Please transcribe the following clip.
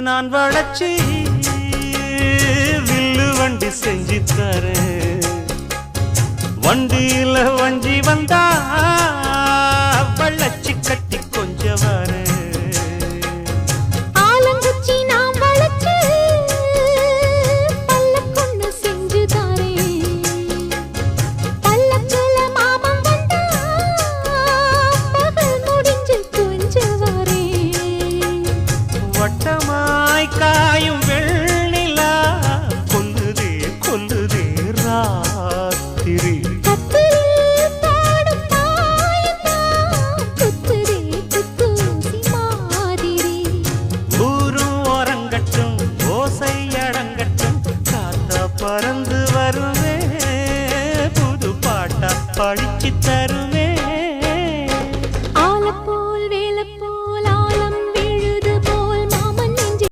நான் வளச்சி வில்லு வண்டி செஞ்சு தரேன். வண்டியில வஞ்சி வந்தா வள்ளச்சி கட்டி